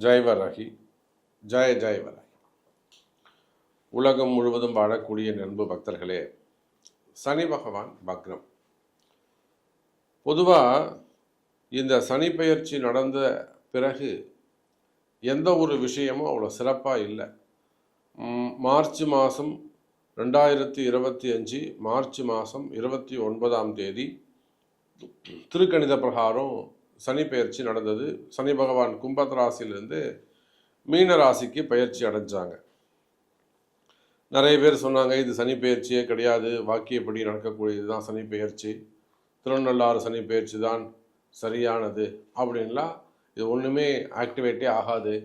ஜெயவராகி ஜெய ஜெயவராகி. உலகம் முழுவதும் வாழக்கூடிய நண்பு பக்தர்களே, சனி பகவான் வக்ரம். பொதுவாக இந்த சனி பெயர்ச்சி நடந்த பிறகு எந்த ஒரு விஷயமும் அவ்வளோ சிறப்பாக இல்லை. மார்ச் மாதம் 2025 மார்ச் மாதம் 29 திருக்கணித பிரகாரம் சனி பெயர்ச்சி நடந்தது. சனி பகவான் கும்ப ராசியிலிருந்து மீன ராசிக்கு பயிற்சி அடைஞ்சாங்க. நிறைய பேர் சொன்னாங்க இது சனி பெயர்ச்சியே கிடையாது, வாக்கியப்படி நடக்கக்கூடியது தான் சனி பெயர்ச்சி, திருநள்ளாறு சனி பெயர்ச்சி தான் சரியானது அப்படின்லாம், இது ஒன்றுமே ஆக்டிவேட்டே ஆகாது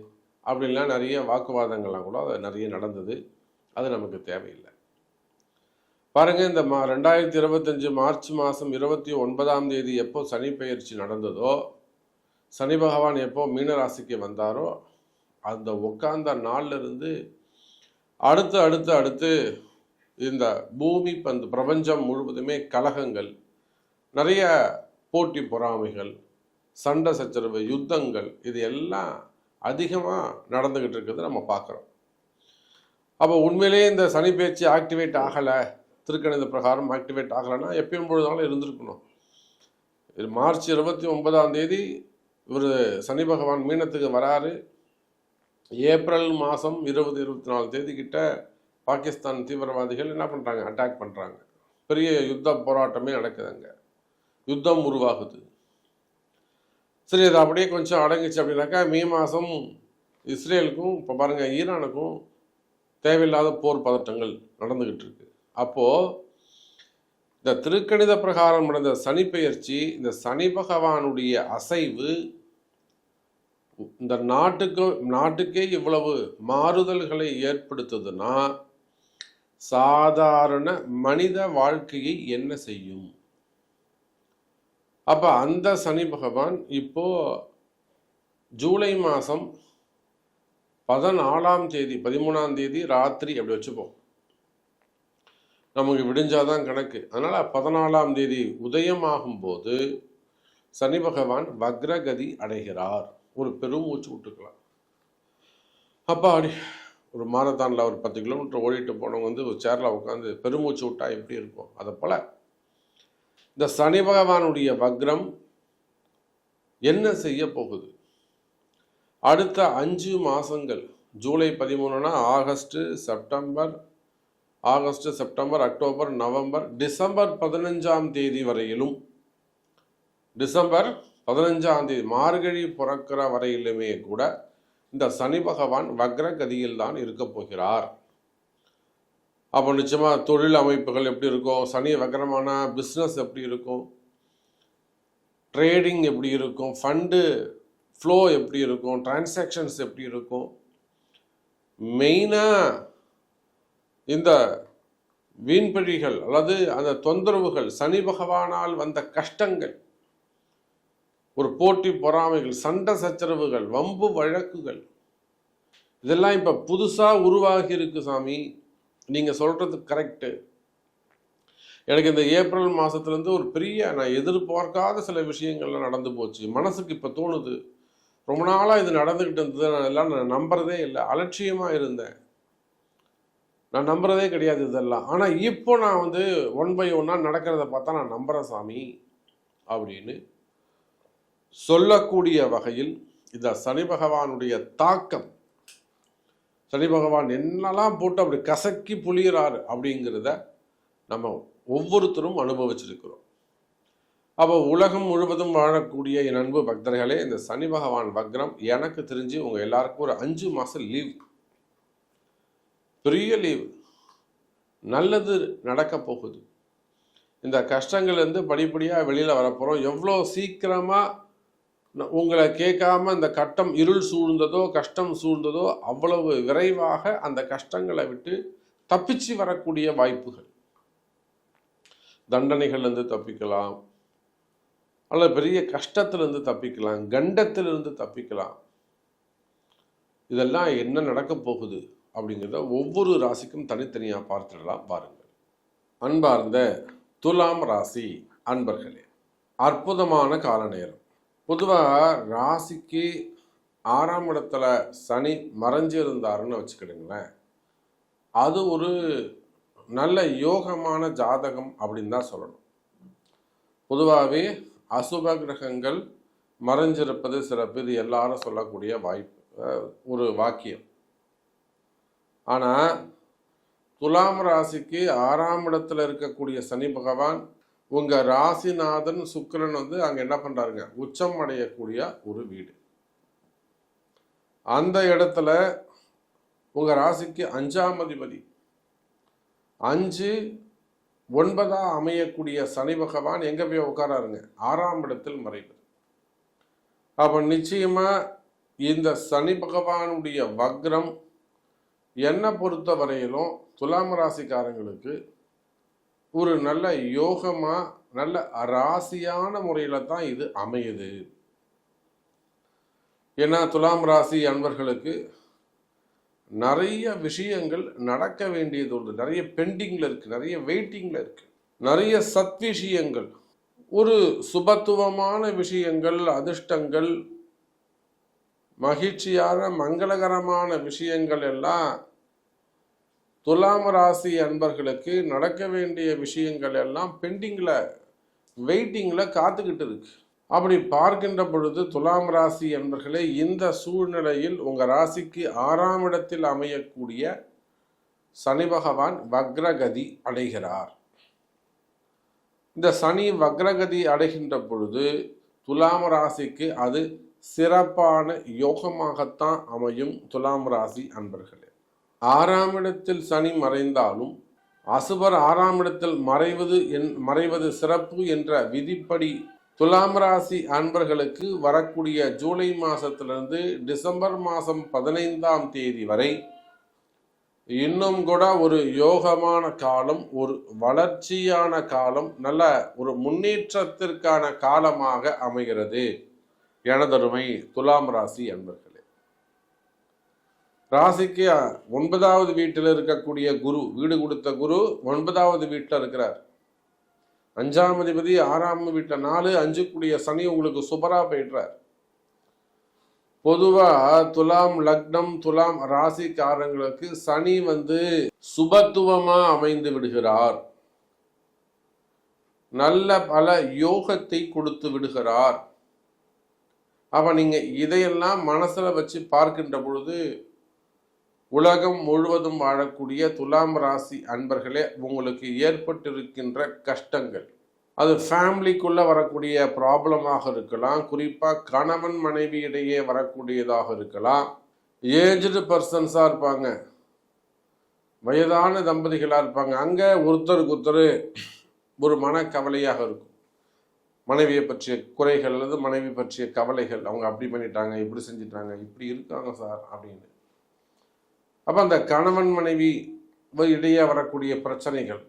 அப்படின்லாம் நிறைய வாக்குவாதங்கள்லாம் கூட நிறைய நடந்தது. அது நமக்கு தேவையில்லை. பாருங்கள், இந்த 2025 மார்ச் மாதம் 29 எப்போ சனி பெயர்ச்சி நடந்ததோ, சனி பகவான் எப்போ மீனராசிக்கு வந்தாரோ, அந்த உட்கார்ந்த நாளிலிருந்து அடுத்து இந்த பூமி பிரபஞ்சம் முழுவதுமே கலகங்கள், நிறைய போட்டி பொறாமைகள், சண்டை சச்சரவு, யுத்தங்கள், இது எல்லாம் அதிகமாக நடந்துக்கிட்டு இருக்கிறது நம்ம பார்க்குறோம். அப்போ உண்மையிலேயே இந்த சனி பெயர்ச்சி ஆக்டிவேட் ஆகலை, திருக்கணித பிரகாரம் ஆக்டிவேட் ஆகலைன்னா எப்பயும் பொழுதாலும் இருந்திருக்கணும். மார்ச் 29 இவர் சனி பகவான் மீனத்துக்கு வராரு. ஏப்ரல் மாதம் 20-24 கிட்ட பாகிஸ்தான் தீவிரவாதிகள் என்ன பண்ணுறாங்க, அட்டாக் பண்ணுறாங்க. பெரிய யுத்த போராட்டமே நடக்குதுங்க, யுத்தம் உருவாகுது. சரி, அது அப்படியே கொஞ்சம் அடங்குச்சு அப்படின்னாக்கா மே மாதம் இஸ்ரேலுக்கும் இப்போ பாருங்கள் ஈரானுக்கும் தேவையில்லாத போர் பதட்டங்கள் நடந்துக்கிட்டு இருக்கு. அப்போது இந்த திருக்கணித பிரகாரம் நடந்த சனி பெயர்ச்சி, இந்த சனி பகவானுடைய அசைவு இந்த நாட்டுக்கே இவ்வளவு மாறுதல்களை ஏற்படுத்துதுன்னா சாதாரண மனித வாழ்க்கையை என்ன செய்யும்? அப்ப அந்த சனி பகவான் இப்போ ஜூலை மாதம் 13 ராத்திரி அப்படி வச்சுப்போம், நமக்கு விடிஞ்சாதான் கணக்கு. அதனால 14 உதயமாகும் போது சனி பகவான் வக்ரகதி அடைகிறார். ஒரு பெருமூச்சு விட்டுக்கலாம். அப்பா அப்படி ஒரு மாரத்தானில் ஒரு 10 கிலோமீட்டர் ஓடிட்டு போனவங்க ஒரு சேரில் உட்காந்து பெருமூச்சு விட்டா எப்படி இருக்கும், அதை போல இந்த சனி பகவானுடைய வக்ரம் என்ன செய்ய போகுது? அடுத்த 5 மாதங்கள், July 13 August, September, October, November, December 15 வரையிலும், டிசம்பர் 15 மார்கழி பிறக்கிற வரையிலுமே கூட இந்த சனி பகவான் வக்ரகதியில் தான் இருக்க போகிறார். அப்போ நிச்சயமாக தொழில் அமைப்புகள் எப்படி இருக்கும், சனி வக்ரமான பிஸ்னஸ் எப்படி இருக்கும், ட்ரேடிங் எப்படி இருக்கும், ஃபண்டு ஃப்ளோ எப்படி இருக்கும், டிரான்சாக்ஷன்ஸ் எப்படி இருக்கும், மெயினாக இந்த வீண்பழிகள் அல்லது அந்த தொந்தரவுகள், சனி பகவானால் வந்த கஷ்டங்கள், ஒரு போட்டி பொறாமைகள், சண்டை சச்சரவுகள், வம்பு வழக்குகள், இதெல்லாம் இப்போ புதுசாக உருவாகி இருக்கு. சாமி, நீங்கள் சொல்கிறது கரெக்டு. எனக்கு இந்த ஏப்ரல் மாதத்துலேருந்து ஒரு பெரிய நான் எதிர்பார்க்காத சில விஷயங்கள்லாம் நடந்து போச்சு. மனசுக்கு இப்போ தோணுது, ரொம்ப நாளாக இது நடந்துக்கிட்டு இருந்தது, நான் நம்புறதே இல்லை, அலட்சியமாக இருந்தேன், நான் நம்புறதே கிடையாது இதெல்லாம். ஆனால் இப்போ நான் ஒன் பை ஒன்னாக நடக்கிறத பார்த்தா நான் நம்புகிறேன் சாமி அப்படின்னு சொல்லக்கூடிய வகையில் இந்த சனி பகவானுடைய தாக்கம், சனி பகவான் என்னெல்லாம் போட்டு அப்படி கசக்கி புளியறாரு அப்படிங்கிறத நம்ம ஒவ்வொருத்தரும் அனுபவிச்சிருக்கிறோம். அப்போ உலகம் முழுவதும் வாழக்கூடிய என் அன்பு பக்தர்களே, இந்த சனி பகவான் வக்ரம் எனக்கு தெரிஞ்சு உங்கள் எல்லாருக்கும் ஒரு 5 மாதம் லீவ், பெரிய லீவ், நல்லது நடக்க போகுது. இந்த கஷ்டங்கள்லேருந்து படிப்படியாக வெளியில் வரப்போகிறோம். எவ்வளோ சீக்கிரமாக உங்களை கேட்காம இந்த இருள் சூழ்ந்ததோ, கஷ்டம் சூழ்ந்ததோ, அவ்வளவு விரைவாக அந்த கஷ்டங்களை விட்டு தப்பிச்சு வரக்கூடிய வாய்ப்புகள், தண்டனைகள்லேருந்து தப்பிக்கலாம், அல்லது பெரிய கஷ்டத்திலிருந்து தப்பிக்கலாம், கண்டத்திலிருந்து தப்பிக்கலாம். இதெல்லாம் என்ன நடக்க போகுது அப்படிங்கிறத ஒவ்வொரு ராசிக்கும் தனித்தனியாக பார்த்துடலாம். பாருங்கள். அன்பார்ந்த துலாம் ராசி அன்பர்களே, அற்புதமான கால நேரம். பொதுவாக ராசிக்கு 6ஆம் இடத்துல சனி மறைஞ்சு இருந்தாருன்னு வச்சுக்கிடுங்களேன், அது ஒரு நல்ல யோகமான ஜாதகம் அப்படின்னு தான் சொல்லணும். பொதுவாகவே அசுப கிரகங்கள் மறைஞ்சிருப்பது சிறப்பு, இது எல்லாரும் சொல்லக்கூடிய வாய்ப்பு, ஒரு வாக்கியம். ஆனால் துலாம் ராசிக்கு 6ஆம் இடத்துல இருக்கக்கூடிய சனி பகவான் உங்கள் ராசிநாதன் சுக்கிரன் அங்கே என்ன பண்ணுறாருங்க, உச்சம் அடையக்கூடிய ஒரு வீடு. அந்த இடத்துல உங்கள் ராசிக்கு 5ஆம் அதிபதி 5 9 அமையக்கூடிய சனி பகவான் எங்கே போய் உட்காராருங்க, 6ஆம் இடத்தில் மறைவது. அப்போ நிச்சயமாக இந்த சனி பகவானுடைய வக்ரம் என்னை பொறுத்த வரையிலும் துலாம் ராசிக்காரங்களுக்கு ஒரு நல்ல யோகமாக நல்ல ராசியான முறையில் தான் இது அமையுது. ஏன்னா துலாம் ராசி அன்பர்களுக்கு நிறைய விஷயங்கள் நடக்க வேண்டியது உண்டு, நிறைய பெண்டிங்கில் இருக்குது, நிறைய வெயிட்டிங்கில் இருக்குது, நிறைய சத்விஷயங்கள், ஒரு சுபத்துவமான விஷயங்கள், அதிர்ஷ்டங்கள், மகிழ்ச்சியான மங்களகரமான விஷயங்கள் எல்லாம் துலாம் ராசி அன்பர்களுக்கு நடக்க வேண்டிய விஷயங்கள் எல்லாம் பெண்டிங்கில் வெயிட்டிங்கில் காத்துக்கிட்டு இருக்கு. அப்படி பார்க்கின்ற பொழுது துலாம் ராசி அன்பர்களே, இந்த சூழ்நிலையில் உங்கள் ராசிக்கு 6ஆம் இடத்தில் அமையக்கூடிய சனி பகவான் வக்ரகதி அடைகிறார். இந்த சனி வக்ரகதி அடைகின்ற பொழுது துலாம் ராசிக்கு அது சிறப்பான யோகமாகத்தான் அமையும். துலாம் ராசி அன்பர்களே, 6ஆம் இடத்தில் சனி மறைந்தாலும் அசுபர் 6ஆம் இடத்தில் மறைவது சிறப்பு என்ற விதிப்படி துலாம் ராசி அன்பர்களுக்கு வரக்கூடிய ஜூலை மாதத்திலிருந்து டிசம்பர் மாதம் 15ஆம் தேதி வரை இன்னும் கூட ஒரு யோகமான காலம், ஒரு வளர்ச்சியான காலம், நல்ல ஒரு முன்னேற்றத்திற்கான காலமாக அமைகிறது எனதருமை துலாம் ராசி அன்பர்களே. ராசிக்கு 9வது வீட்டில் இருக்கக்கூடிய குரு, வீடு கொடுத்த குரு 9வது வீட்டில் இருக்கிறார். 5ஆம் அதிபதி 6ஆம் வீட்டில் 4 5 கூடிய சனி உங்களுக்கு சூப்பராக போயிடுறார். பொதுவாக துலாம் லக்னம் துலாம் ராசிக்காரங்களுக்கு சனி சுபத்துவமாக அமைந்து விடுகிறார், நல்ல பல யோகத்தை கொடுத்து விடுகிறார். அப்போ நீங்கள் இதையெல்லாம் மனசில் வச்சு பார்க்கின்ற பொழுது உலகம் முழுவதும் வாழக்கூடிய துலாம் ராசி அன்பர்களே, உங்களுக்கு ஏற்பட்டிருக்கின்ற கஷ்டங்கள், அது ஃபேமிலிக்குள்ளே வரக்கூடிய ப்ராப்ளமாக இருக்கலாம், குறிப்பாக கணவன் மனைவி இடையே வரக்கூடியதாக இருக்கலாம், ஏஜ்டு பர்சன்ஸாக இருப்பாங்க, வயதான தம்பதிகளாக இருப்பாங்க, அங்கே ஒருத்தருக்கு ஒருத்தர் ஒரு மனக்கவலையாக இருக்கும். மனைவியை பற்றிய குறைகள் அல்லது மனைவி பற்றிய கவலைகள், அவங்க அப்படி பண்ணிட்டாங்க, இப்படி செஞ்சிட்டாங்க, இப்படி இருக்காங்க சார் அப்படின்னு. அப்போ அந்த கணவன் மனைவி இடையே வரக்கூடிய பிரச்சனைகள்,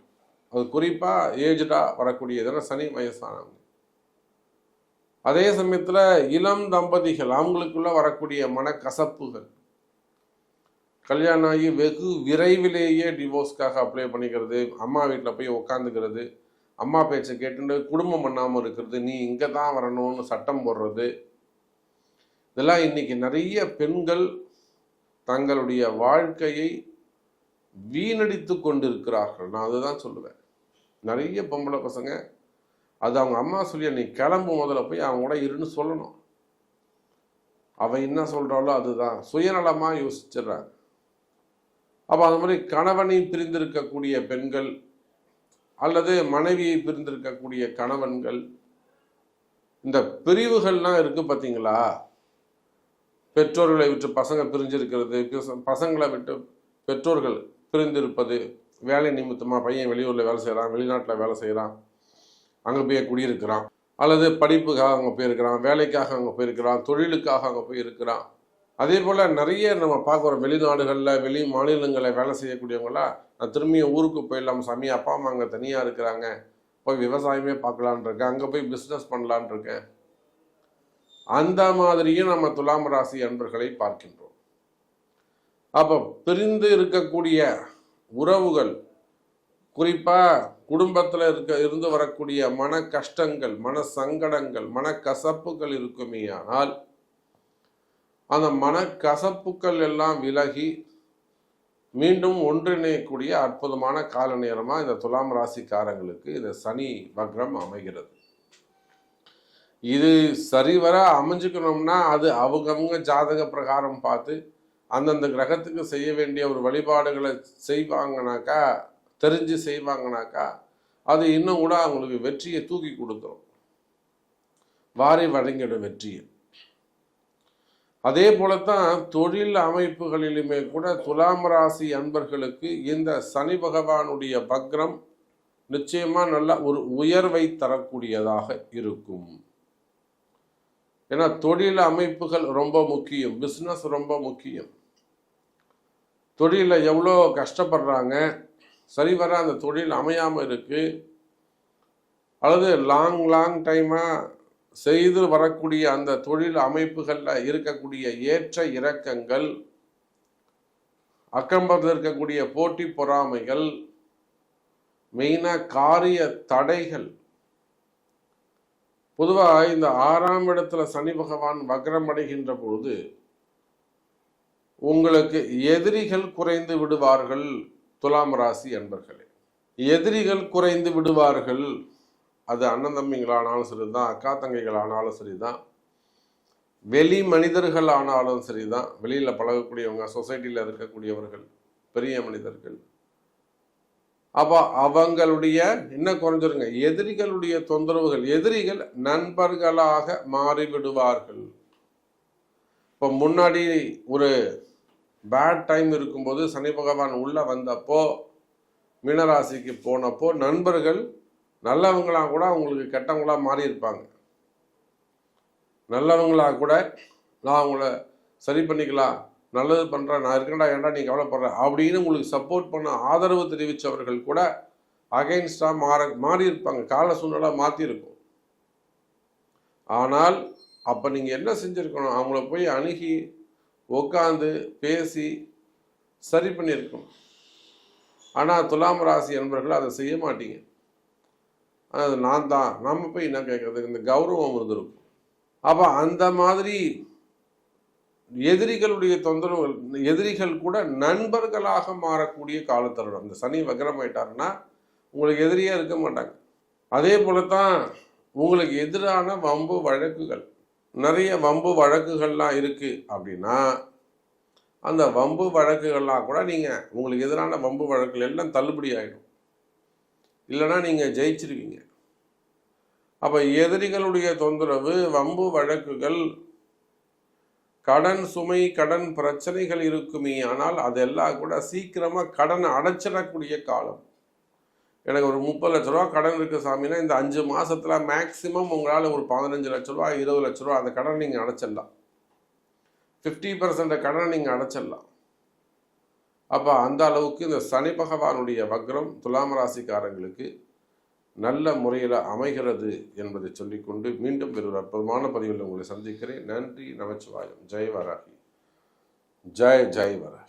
அது குறிப்பாக ஏஜ்டாக வரக்கூடியதுன்னா சனி வயசானவங்க. அதே சமயத்தில் இளம் தம்பதிகள், அவங்களுக்குள்ள வரக்கூடிய மனக்கசப்புகள், கல்யாணம் ஆகி வெகு விரைவிலேயே டிவோர்ஸ்க்காக அப்ளை பண்ணிக்கிறது, அம்மா வீட்டில் போய் உக்காந்துக்கிறது, அம்மா பேச்சை கேட்டுட்டு குடும்பம் பண்ணாமல் இருக்கிறது, நீ இங்கே தான் வரணும்னு சட்டம் போடுறது, இதெல்லாம் இன்னைக்கு நிறைய பெண்கள் தங்களுடைய வாழ்க்கையை வீணடித்து கொண்டிருக்கிறார்கள். நான் அதுதான் சொல்லுவேன். நிறைய பொம்பளை பசங்க அது அவங்க அம்மா சொல்லிய நீ கிளம்பு, முதல்ல போய் அவங்க கூட இருன்னு சொல்லணும், அவன் என்ன சொல்கிறாளோ அதுதான் சுயநலமாக யோசிச்சிடுறாங்க. அப்போ அது மாதிரி கணவனை பிரிந்திருக்கக்கூடிய பெண்கள் அல்லது மனைவியை பிரிந்திருக்கக்கூடிய கணவன்கள், இந்த பிரிவுகள்லாம் இருக்குது பார்த்தீங்களா, பெற்றோர்களை விட்டு பசங்க பிரிஞ்சிருக்கிறது, பசங்களை விட்டு பெற்றோர்கள் பிரிந்திருப்பது, வேலை நிமித்தமாக பையன் வெளியூரில் வேலை செய்கிறான், வெளிநாட்டில் வேலை செய்கிறான், அங்கே போய் குடியிருக்கிறான், அல்லது படிப்புக்காக அங்கே போயிருக்கிறான், வேலைக்காக அங்கே போயிருக்கிறான், தொழிலுக்காக அங்கே போயிருக்கிறான். அதே போல் நிறைய நம்ம பார்க்குறோம், வெளிநாடுகளில் வெளி மாநிலங்களில் வேலை செய்யக்கூடியவங்களாம் நான் திரும்பியும் ஊருக்கு போயிடலாம் சாமி, அப்பா அம்மா அங்கே தனியாக இருக்கிறாங்க, போய் விவசாயமே பார்க்கலான் இருக்கேன், அங்கே போய் பிஸ்னஸ் பண்ணலான் இருக்கேன். அந்த மாதிரியும் நம்ம துலாம் ராசி அன்பர்களை பார்க்கின்றோம். அப்போ பிரிந்து இருக்கக்கூடிய உறவுகள், குறிப்பாக குடும்பத்தில் இருந்து வரக்கூடிய மன கஷ்டங்கள், மன சங்கடங்கள், மன கசப்புகள் இருக்குமே. ஆனால் அந்த மனக்கசப்புக்கள் எல்லாம் விலகி மீண்டும் ஒன்றிணையக்கூடிய அற்புதமான கால நேரமாக இந்த துலாம் ராசிக்காரங்களுக்கு இந்த சனி வக்ரம் அமைகிறது. இது சரிவர அமைஞ்சுக்கணும்னா அது அவங்கவுங்க ஜாதக பிரகாரம் பார்த்து அந்தந்த கிரகத்துக்கு செய்ய வேண்டிய ஒரு வழிபாடுகளை செய்வாங்கனாக்கா, தெரிஞ்சு செய்வாங்கனாக்கா, அது இன்னும் கூட அவங்களுக்கு வெற்றியை தூக்கி கொடுத்துரும், வாரி வழங்கிடும் வெற்றியை. அதே போலத்தான் தொழில் அமைப்புகளிலுமே கூட துலாம் ராசி அன்பர்களுக்கு இந்த சனி பகவானுடைய வக்ரம் நிச்சயமா நல்ல ஒரு உயர்வை தரக்கூடியதாக இருக்கும். ஏன்னா தொழில் அமைப்புகள் ரொம்ப முக்கியம், பிஸ்னஸ் ரொம்ப முக்கியம். தொழிலில் எவ்வளோ கஷ்டப்படுறாங்க, சரிவர அந்த தொழில் அமையாமல் இருக்கு, அல்லது லாங் டைமாக செய்து வரக்கூடிய அந்த தொழில் அமைப்புகளில் இருக்கக்கூடிய ஏற்ற இறக்கங்கள், அக்கம்பத்தில் இருக்கக்கூடிய போட்டி பொறாமைகள், மெயினாக காரிய தடைகள். பொதுவாக இந்த 6ஆம் இடத்துல சனி பகவான் வக்ரம் அடைகின்ற பொழுது உங்களுக்கு எதிரிகள் குறைந்து விடுவார்கள். துலாம் ராசி அன்பர்களே, எதிரிகள் குறைந்து விடுவார்கள். அது அண்ணன் தம்பிங்களானாலும் சரிதான், அக்கா தங்கைகளானாலும் சரிதான், வெளி மனிதர்கள் ஆனாலும் சரிதான், வெளியில் பழகக்கூடியவங்க, சொசைட்டியில் இருக்கக்கூடியவர்கள், பெரிய மனிதர்கள். அப்போ அவங்களுடைய என்ன குறைஞ்சிருங்க, எதிரிகளுடைய தொந்தரவுகள், எதிரிகள் நண்பர்களாக மாறிவிடுவார்கள். இப்போ முன்னாடி ஒரு பேட் டைம் இருக்கும்போது சனி பகவான் உள்ள வந்தப்போ, மீனராசிக்கு போனப்போ நண்பர்கள் நல்லவங்களா கூட அவங்களுக்கு கெட்டவங்களா மாறி இருப்பாங்க. நல்லவங்களா கூட நான் அவங்கள சரி பண்ணிக்கலாம், நல்லது பண்ணுறேன், நான் இருக்கேன்டா, ஏன்டா நீ கவலைப்படுற அப்படின்னு உங்களுக்கு சப்போர்ட் பண்ண ஆதரவு தெரிவித்தவர்கள் கூட அகைன்ஸ்டாக மாறி இருப்பாங்க. கால சூழ்நிலை மாற்றிருக்கும். ஆனால் அப்போ நீங்கள் என்ன செஞ்சுருக்கணும், அவங்கள போய் அணுகி உட்காந்து பேசி சரி பண்ணியிருக்கணும். ஆனால் துலாம் ராசி என்பவர்கள் அதை செய்ய மாட்டீங்க. அது நான் தான், நம்ம போய் என்ன கேட்கறதுக்கு இந்த கௌரவம் இருந்திருக்கும். அப்போ அந்த மாதிரி எதிரிகளுடைய தொந்தரவுகள், எதிரிகள் கூட நண்பர்களாக மாறக்கூடிய காலத்தருடம். இந்த சனி வக்ரமாயிட்டாருன்னா உங்களுக்கு எதிரியே இருக்க மாட்டாங்க. அதே போலத்தான் உங்களுக்கு எதிரான வம்பு வழக்குகள், நிறைய வம்பு வழக்குகள்லாம் இருக்கு அப்படின்னா அந்த வம்பு வழக்குகள்லாம் கூட நீங்கள் உங்களுக்கு எதிரான வம்பு வழக்குகள் எல்லாம் தள்ளுபடி ஆகிடும், இல்லைன்னா நீங்கள் ஜெயிச்சிருவீங்க. அப்போ எதிரிகளுடைய தொந்தரவு, வம்பு வழக்குகள், கடன் சுமை, கடன் பிரச்சனைகள் இருக்குமே, ஆனால் அதெல்லாம் கூட சீக்கிரமாக கடனை அடைச்சிடக்கூடிய காலம். எனக்கு ஒரு 30 லட்ச ரூபா கடன் இருக்குது சாமின்னா இந்த 5 மாதத்தில் மேக்சிமம் உங்களால் ஒரு 15 லட்ச ரூபா 20 லட்ச ரூபா அந்த கடனை நீங்கள் அடைச்சிடலாம். 50% கடனை நீங்கள் அடைச்சிடலாம். அப்போ அந்த அளவுக்கு இந்த சனி பகவானுடைய வக்ரம் துலாம் ராசிக்காரங்களுக்கு நல்ல முறையில் அமைகிறது என்பதை சொல்லிக்கொண்டு மீண்டும் ஒரு அற்புதமான பதிவில் உங்களை சந்திக்கிறேன். நன்றி, நமச்சிவாயம். ஜெய் வராகி, ஜெய் ஜெய் வராகி.